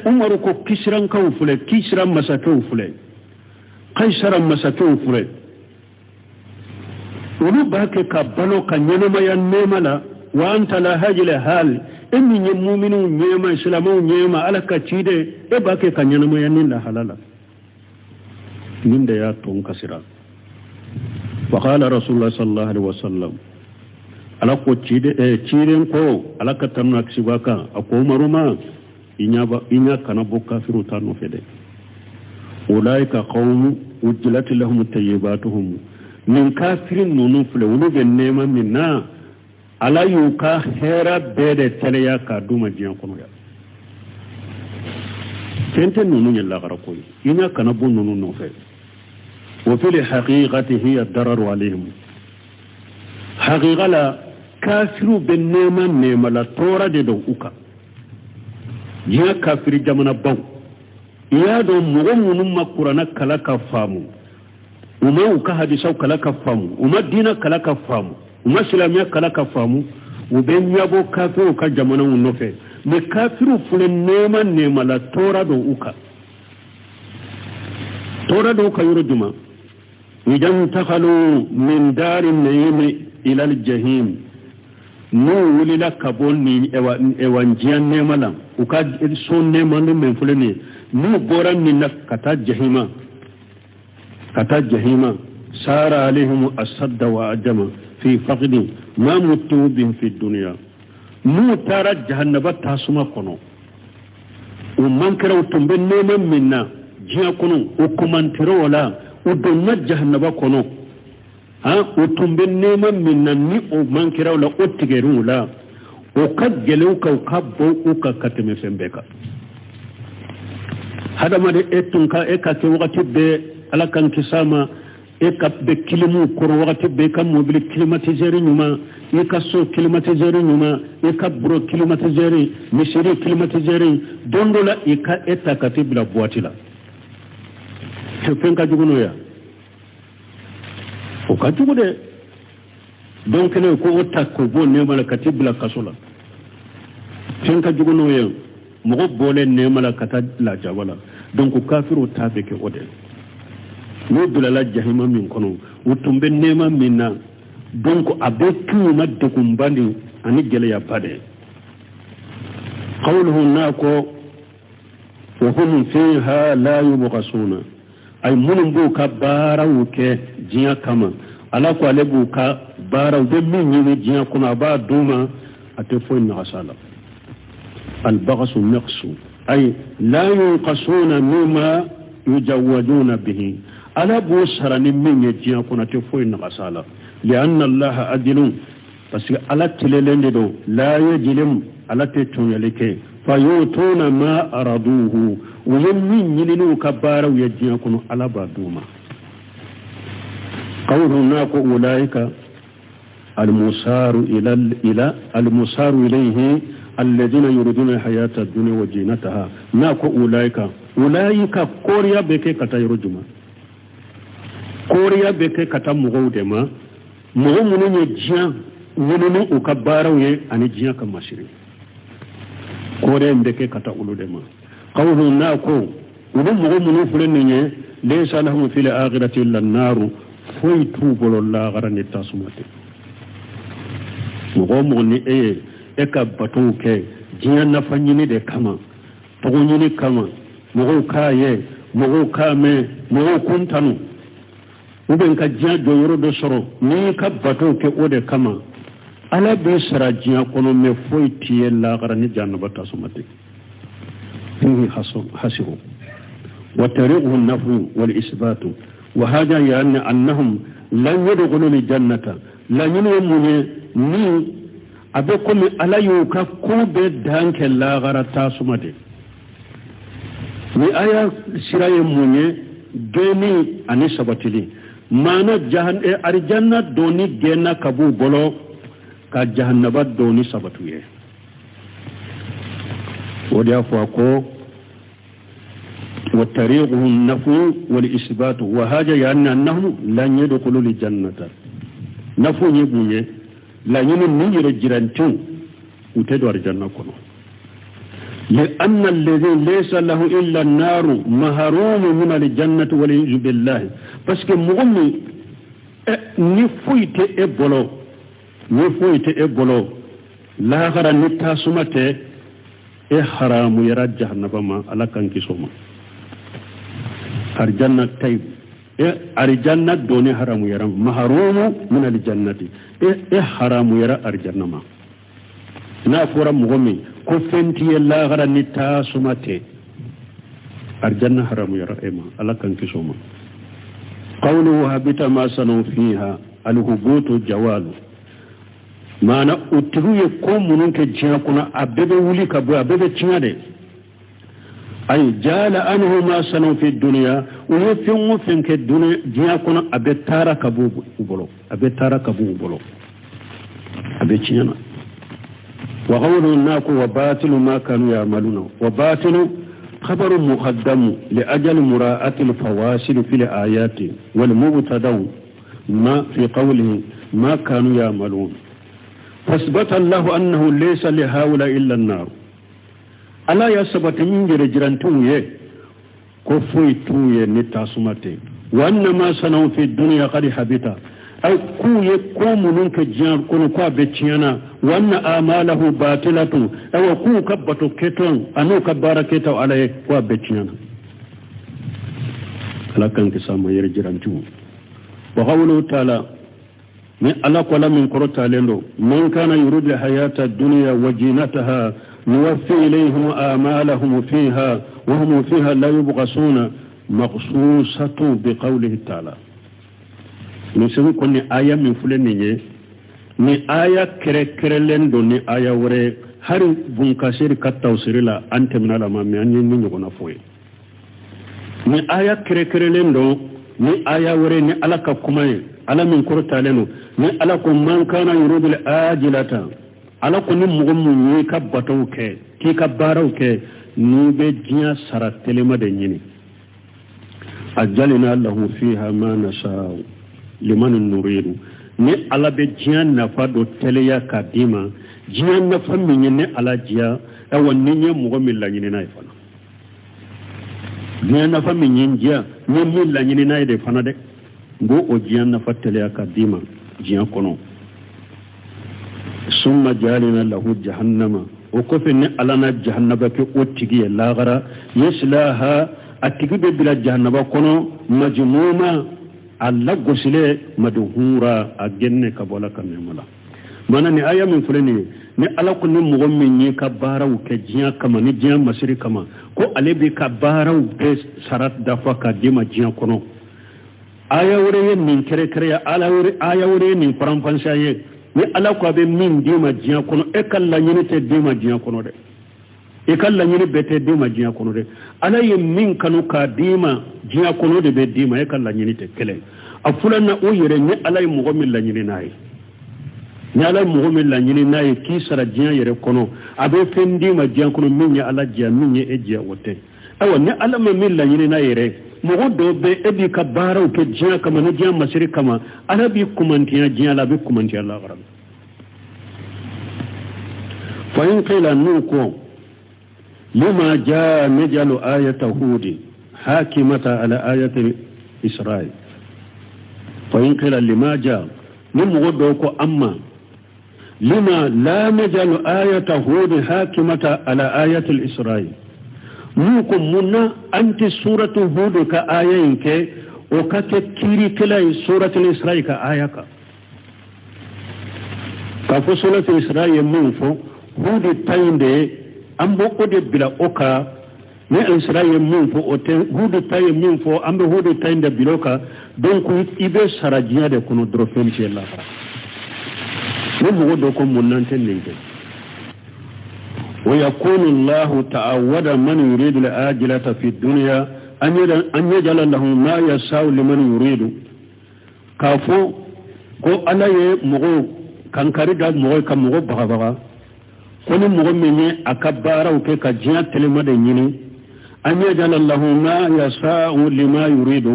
umaru ko kisran ka ufule kisran masaka ufule qaisara masaka ufule ulu bake ka balo ka nyenema ya nemala wa anta la hajila hal emi nye mu'minu nyema islamu nyema alaka chide bake ka nyenema ya ninda halala ninda ya ton kasira wa qala rasulullah sallallahu alaihi wasallam ala ko ciren ko ala ka tanu aksibaka ako maruma inya kana bo kafiru tanu fede ulaika qawmu ujlat lahum tayyibatuhum min kafirin nunu fule wulu be nema minna ala yuka hera bede teleya ka duma jiyan kono ya tente nunu nyalla garako inya kana bo nunu no fe wa fil haqiqati hiya ad-darar alayhim haqiqala kafiru ben nema la tora de do uka ya kafiri jamana baw ya do mugo munum makurana kala ka famu uma uka hadisa kala ka famu uma dina kala ka famu uma islamiya kala ka famu uben yabo kafiru ka jamana unofe me kafiru fule nema la tora do uka yoro duma إذا انتقلوا من دار النعيم إلى الجحيم نو وللا كابوني إوانجيان نيمالا وكاد سون نيمالا من فلني نو بوران نك كتا جهيما سار عليهم الصد وأجما في فقد ما متوا بهم في الدنيا نو تارا جهنم تاسما كنو ومن كرو تنبن نيما منا جيا كنو وكمان ترولا ودنا جهنم كنو وتنبن نيما منا ني ومن كرو لا أتجرون لا وقد جلوك وكبو وكتم فنبكا هذا ما إتنكا إكا وقت بي ala kan kisama e ka be kilimu koro wakati be ka mobile climatiseur nyuma e ka so climatiseur nyuma e ka bro climatiseur misiri climatiseur dondola e ka eta katibla boatila penka juguno ya o ka jugude donc ne ko otta ko bo ne mala katibla kasola penka juguno ya mo bole ne mala katadla jawala donc kafiru tabeke ode no dulala jahima min kono utumbe nema minna donc abetu maddukum bandi ani gele ya bade qawluhu nako wa hum fiha la yubqasuna ay munum bu ka barawu ke jiya kama ala ko alebu ka barawu de min ni jiya kuna ba duma ate fo na sala al baghsu naqsu ay la yunqasuna mimma yujawwaduna bihi ala busarani min yajiya kuna te foy na kasala li anna allah adilun parce ala tilelende do la yajlim ala te tunyaleke fayutuna ma araduhu wa yammin yilinu kabara yajiya kuna ala baduma qawluna ko ulaika المسار إلى المسار إليه الذين يريدون الحياة الدنيا وزينتها ناكو أولئك كوريا بكي كتا يرجما koriya be kai kata mugo de ma mugo munu ne jiya wunu ukabara we ani jiya kan mashiri koriya be kai kata ulu de ma qawlu nako wunu mugo munu fulen ne laysa lahum fil akhirati illa an-nar foitu bolo la garani tasumate mugo munu e ka batu ke jiya na fanyini de kama to nyini kama mugo kaye mugo kame mugo kuntanu uben ka jiya joyoro do soro ni ka bato ke ode kama ala be sara jiya kono me foyti yella garani jannaba tasumati fihi hasiru wa tariqu an-nafu wal isbatu wa hada yani annahum lan yadkhulu al-jannata la yumune ni abe komi ala yuka ko be danke la gara tasumati ni aya siraye munye geni ani sabatili mana arjanna doni gena kabu bolo ka jahannaba doni sabatuye wadiya ko wa tariquhu an-nafu wal isbat wa haja yani annahum lan yadkhulu al-jannata nafu yibuye la yinu ni yire jirantu utedo arjanna kono لأن الذي ليس له إلا النار مهروم من الجنة والعياذ بالله parce que mugummi ni foyte e bolo la gara ni tasumate e haramu yara jahannaba ma ala kan kisoma arjanna tayb e arjanna doni haramu yara mahrumu min aljannati e haramu yara arjanna ma na fora mugummi ko fenti la gara ni tasumate arjanna haramu yara ema ala kan kisoma قوله هبت ما صنعوا فيها الهبوط جوال ما أنا أتلو يكون منك جاكنا أبدا ولي كبو أبدا تنادي أي جال أنه ما صنعوا في الدنيا ويفهم في الدنيا جاكنا أبدا تارا كبو بلو أبدا تنانا وقوله الناك وباطل ما كانوا يعملون وباطل خبر مقدم لأجل مراءة الفواصل في الآيات والمبتدأ ما في قوله ما كانوا يعملون فاثبت الله أنه ليس لهؤلاء إلا النار ألا يثبت من جرجران تويه كفوي تويه نتاسمته وأن ما صنعوا في الدنيا قد حبط أو كو يقوم منك جان كونو كوا بتيانا وأن آماله باطلة أو كو كبتو كتون أنو كبارا كتو عليه كوا بتيانا لكن كسام يرجران جو وقوله تعالى من الله قال من قرطة لندو من كان يريد الحياة الدنيا وجينتها نوفي إليهم آمالهم فيها وهم فيها لا يبغسون مخصوصة بقوله تعالى نسمي كوني آية من فلنية ni aya kere lendo ni aya wore har bunkasiri kattawsiri la ante minala mami anyi ni nyogona foye ni aya kere lendo ni aya wore ni alaka kumaye ala min korta leno ni ala ko man kana yurudul ajilata ala ko ni mugumu ni ka bataw ke ki ka baraw ke ni be jiya sara telema de nyini ajalina lahu fiha ma nasha liman nuridu ni ala be jiya nafa do teleya kadima jiya nafa min ne ala jiya e wonni nye mugumu la nyini na ifana jiya nafa min jiya ni min la nyini na de fana de ngo o jiya nafa teleya kadima jiya kono summa jalina lahu jahannama o ko fe ne alana jahannaba ke o tigi la gara yaslaha atigi be bila jahannaba kono majmuma alla gosile madhura agenne kabola kamemala mana ni aya min fulani ne ala ko ni mo min ni ka baraw ke jiya kama ni jiya masiri kama ko ale be ka baraw be sarat dafa ka dima jiya kono aya wure min kere ya ala wure aya wure ni parampansa ye ni ala ko be min dima jiya kono e kala nyini te dima jiya kono de e kala nyini bete dima jiya kono de ala ye min kanu ka dima jiya kono de be dima e kala nyini te kele afulana o yere ni ala ye mugo min la nyini nayi ni ala mugo min la nyini nayi ki sara jiya yere kono abe fen dima jiya kono min ya ala jiya min ye e jiya wote awa ni ala ma min la nyini nayi re mugo do be ebi ka baraw ke jiya kama ni jiya masiri kama ala bi kumantiya jiya la bi kumantiya la garam fa in qila nuko lima jaa najalu ayata hudi hakimata ala ayati israil fa in qila lima jaa ni mugo do ko amma lima la najalu ayata hudi hakimata ala ayati israil nuko munna anti suratu hud ka ayayin ke o ka ke kiri kila suratul isra'i ka ayaka ka fo suratul isra'i mun fo hud tayinde ambo ode bila oka ne isra'i mun fo o te hud tayi mun fo ambo hud tayinde biloka donc ibe sarajiya de kono drofen ci Allah ne mo do ko munnan ten ninke ويكون الله تعود من يريد الآجلة في الدنيا أن يجعل له ما يساو لمن يريد كافو كو ألا يمغو كان كاريدا مغو كمغو بغا كون مغو مني أكبارا وكي كجيا تلما دينيني أن يجعل له ما يساو لما يريد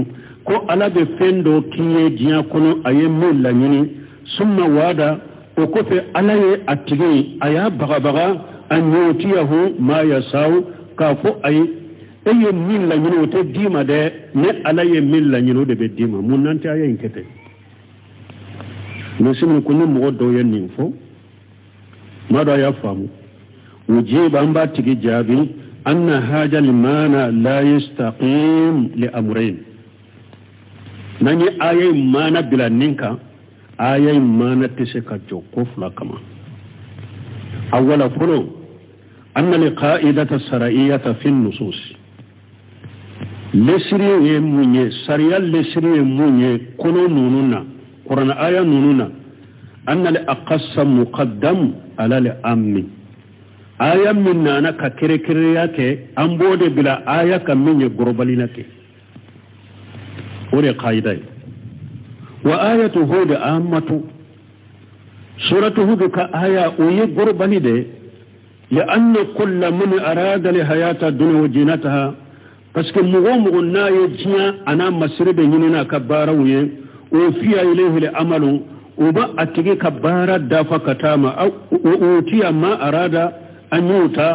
كو ألا بفندو كي جيا كونو أيمو لنيني ثم وادا وكوفي ألا يأتغي أيا بغا an yotiyahu ma yasaw ka fo ay eye min la nyino te dima de ne alaye min la nyino de be dima mun nante ay enkete no simu ko ni mo do yen nin fo ma do ya famu ujiba amba tigi jabi anna haja limana la yastaqim li amrayn nani aye mana bila ninka aye mana tese ka jokko fla kama awala folo أن القاعدة الشرعية في النصوص لسري يموني سريا لسري يموني كنو نونونا قرآن آية نونونا أن الأقصى مقدم على الأمن آية من أنا ككريكرياك أمبود بلا آية كمين يقربلينك ولي قاعدة وآية هود آمة سورة هود كآية ويقربلي دي لأن كل من أراد لحياة الدنيا وجينتها باسكو مغوم غنا يجيا أنا مسرب يننا كباروي وفيا إليه الأمل وما أتجي كبارا دافا كتاما أو أوتي ما أراد أن يوتا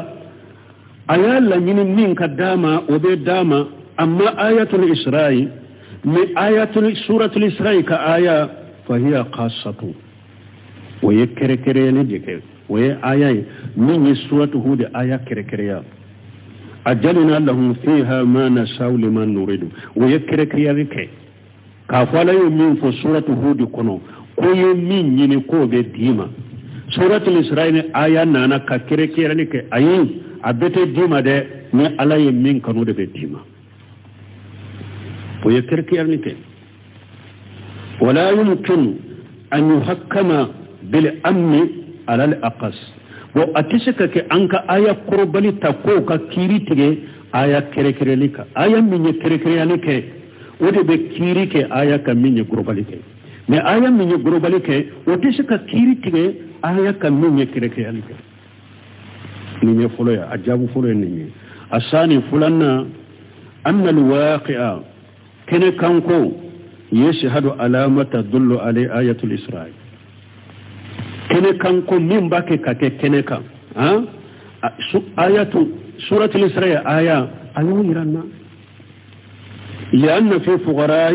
أيا لنين كداما وبيداما أما آية الإسراء من آيات سورة الإسراء كآية فهي خاصة ويكركرين ديك وهي آية من سورة هود آية كركريا أجلنا لهم فيها ما نشاء لمن نريد ويكركريا ديك كافلا يمين في سورة هود كنو كل من ينكو بديما سورة الإسراء آية نانا كركريا ديك أين أبتة ديما ده من على يمين كنو ده بديما ويكركريا ديك ولا يمكن أن يحكم بالأمن على الأقص وأتشكك أنك آية قربالي تقوك كيريتك آية كريكريليك آية من كريكريليك ودي بكيريك آية كمين قرباليك ما آية من قرباليك وتشكك كيريتك آية كمين كريكريليك نيني فلويا أجاب فلويا نيني الثاني فلنا أن الواقع كن كانكو يشهد علامة تدل على آية الإسراء كن كانكو من باكي كاكي كنكا آية سورة الإسراء آية يرانا لأن في فقراء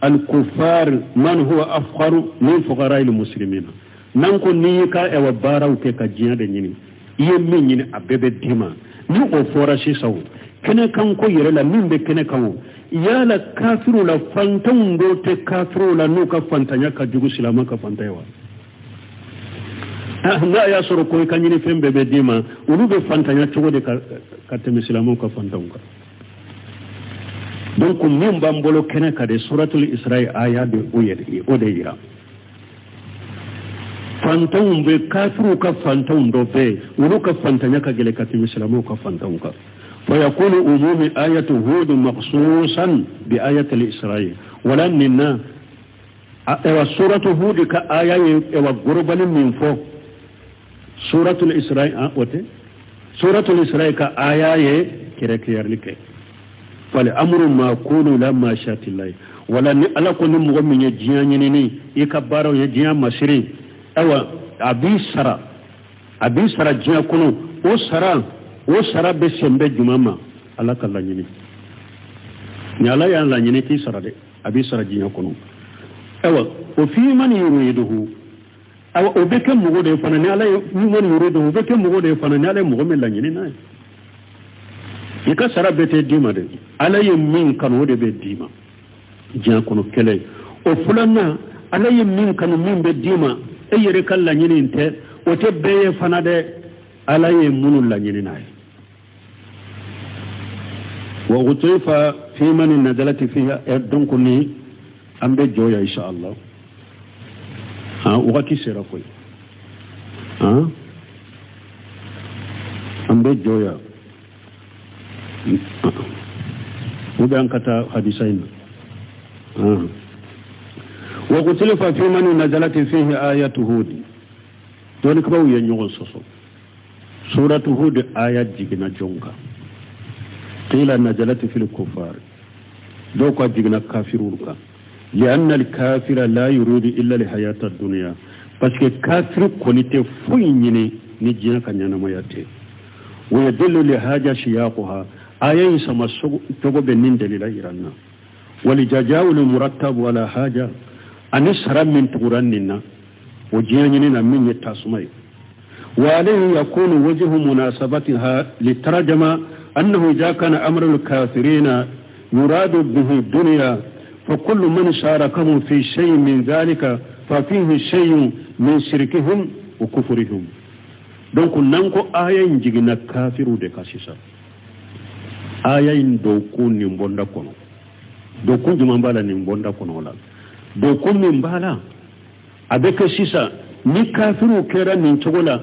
الكفار من هو أفقر من فقراء المسلمين نانكو نيكا ايوا باراو كيكا جياده نيني يمين ني ابيبه ديما ني او فوراشي سو كن كانكو يرلا من به كن كانو يالا كافرو لا فانتون دوت كافرو لا نوكا فانتانيا كجوغو سلاما كفانتايوا na ya soro ko kanyini fembe be dima ulube fantanya chogo de katemi silamu ka fantanka donc min bambolo kene kade suratul isra aya de oyede ode ira fantan be kafiru ka fantan do be ulu ka fantanya ka gele katemi silamu ka fantanka fa yakunu umumi ayatu hud maqsusan bi ayati al-isra wala minna wa suratu hud ka aya wa gurbani min fo سورة الإسراء سورة الإسراء كآية كركير لك فالأمر ما يكون لما شاء الله ولا ألا كن مغمن يجيان ينيني يكبارو يجيان مسيري أو أبي سرا جيان كنو او سرا بسنبه جماما ألا كلا ينيني نيالا يان لا ينيني تي سرا دي أبي سرا جيان كنو أو وفي من يريده awa obeke mugo de fana ni ala ni woni yurido obeke mugo de fana ni ala mugo men la nyini nay ika sara bete dima de ala min kan wode be dima jiya kono kele o fulana ala min kan min be dima e yere kala nyini nte o te be fana de ala munu la nyini nay wa utifa fi man nazalati fiha donc ni ambe joya insha Allah wakati sera koy ambe joya udan kata hadisain wa qutila fi man nazalat fihi ayatu hud don ko yen nyogon soso suratu hud ayat jigina jonga qila nazalat fil kufar do ko jigina kafirurka لأن الكافر لا يريد إلا لحياة الدنيا parce que كافر كونيته فوينيني نجينا كنيانا مياتي ويدل لحاجة شياقها آية سما تغو بنين دليل إيرانا ولجاجاو المرتب ولا حاجة أنسر من تغراننا وجيانينا من يتاسمي وعليه يكون وجه مناسبتها للترجمة أنه إذا كان أمر الكافرين يراد به الدنيا فكل من شاركهم في شيء من ذلك ففيه شيء من شركهم وكفرهم donc nanko aya njigina kafiru de kasisa aya ndoku ni mbonda kono doku jumambala ni mbonda kono la doku ni mbala abeke sisa ni kafiru kera ni chogola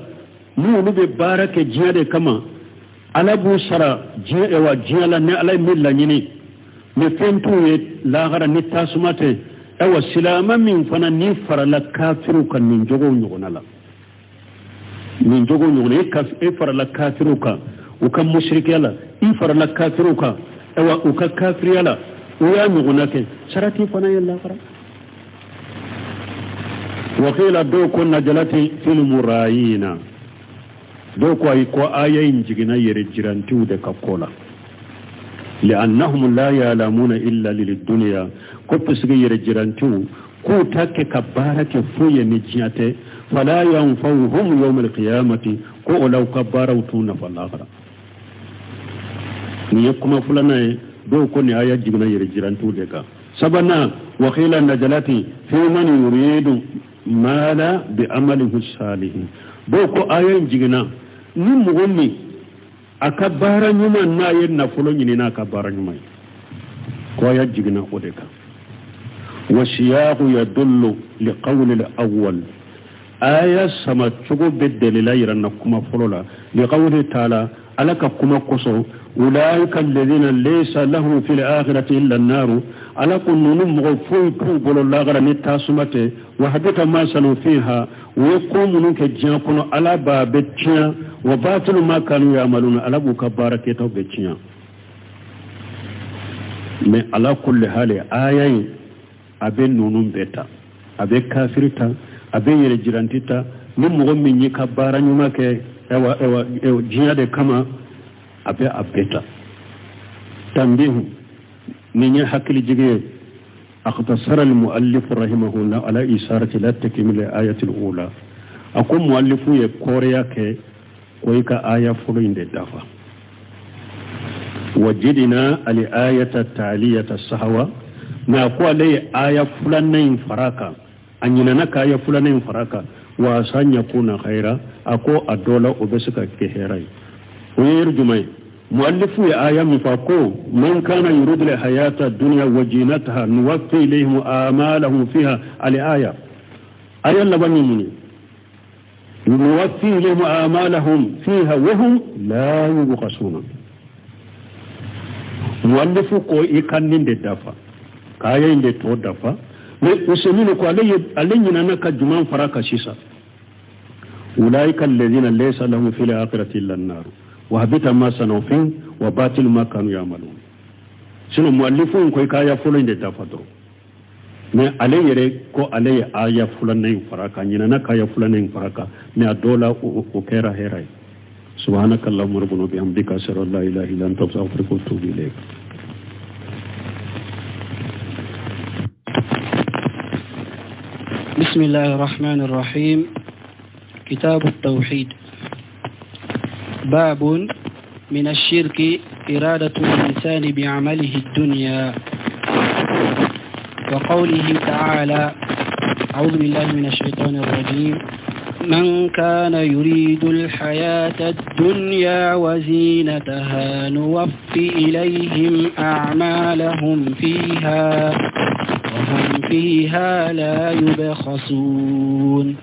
mu be barake jiade kama alabu sara jiya wa jiala ne alay milla nyini ne fentu la gara ni tasumate ewa silama min fana ni farala kafiru kan min jogo nyogona la min jogo nyogona e farala kafiru ka o kan mushriki ala e farala kafiru ka ewa o ka kafiri ala o ya nyogona ke sarati fana yalla fara wa qila do kun najalati fil murayina do ko ay ko ayayin jigina yere jirantu de ka kola لأنهم لا يعلمون إلا للدنيا كبس غير جرانتو كو تاك كبارك فوي نجياته فلا ينفوهم يوم القيامة كو لو كباروا تونا فالآخرة نيكما فلنا دو كوني آيات جغنا يرجرانتو ديكا سبنا وخيل النجلاتي في من يريد مالا بعمله الصالح دو كو آيات جغنا نمغني akabara nyuma na yen na fulo nyini na akabara nyuma ko ya jigna odeka wa siyaqu yadullu li qawli al-awwal aya sama chugo bedel la yiranna kuma fulo la li qawli ta'ala alaka kuma koso ulaika alladhina laysa lahum fil akhirati illa an-nar alakum nunum mughfu bolo la gara ni tasumate wa hadita ma sanu fiha wa yaqumu ka jakono ala ba betia وباطل ما كانوا يعملون على بكبارة توبتشيا من على كل حال آية أبين نونم بيتا أبين كافرتا أبين يرجرانتتا نمغم من يكبارة نمك ewa جيادة كما أبين أبيتا تنبيه نيني حكي جيجي اختصر المؤلف رحمه الله على إشارة لا تكمل الآية الأولى أقول مؤلف يكوريا كي ويكا آية فلين دافا وجدنا الآية التالية الصحوة نقول لي آية فلانين فراكا أننا نك آية فلانين فراكا وأسان يكون خيرا أكو الدولة وبسك كهيراي ويرجمي مؤلف آية مفاقو من كان يريد الحياة الدنيا وجينتها نوفي إليهم آمالهم فيها الآية آية لبني مني نوفي لهم آمالهم فيها وهم لا يبخسون مؤلف قوي كان دافا كاين تو دافا وسمين كو علي نك جمان فراك شيسا أولئك الذين ليس لهم في الآخرة إلا النار وهبط ما صنعوا فيه وباطل ما كانوا يعملون سنو مؤلفون كوي كايا فلين دافا درو mais ale yere ko ale aya fulanayin faraka nyina na kaya fulanayin faraka mais adola o kera herai subhanaka allahumma rabbana bihamdika ashhadu an la ilaha illa anta astaghfiruka wa atubu ilayk بسم الله الرحمن الرحيم كتاب التوحيد باب من الشرك إرادة الإنسان بعمله الدنيا وقوله تعالى أعوذ بالله من الشيطان الرجيم من كان يريد الحياة الدنيا وزينتها نوفي إليهم أعمالهم فيها وهم فيها لا يبخسون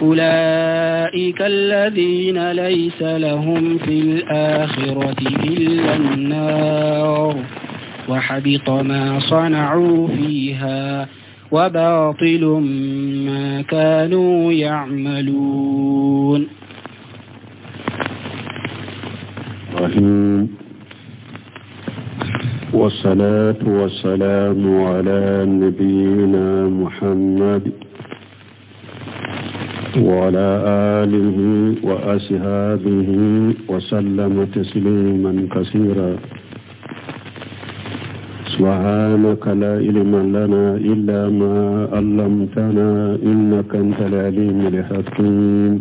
أولئك الذين ليس لهم في الآخرة إلا النار وحبط ما صنعوا فيها وباطل ما كانوا يعملون رحيم والصلاة والسلام على نبينا محمد وعلى آله وأصحابه وسلم تسليما كثيرا سبحانك لا علم لنا إلا ما علمتنا إنك أنت العليم الحكيم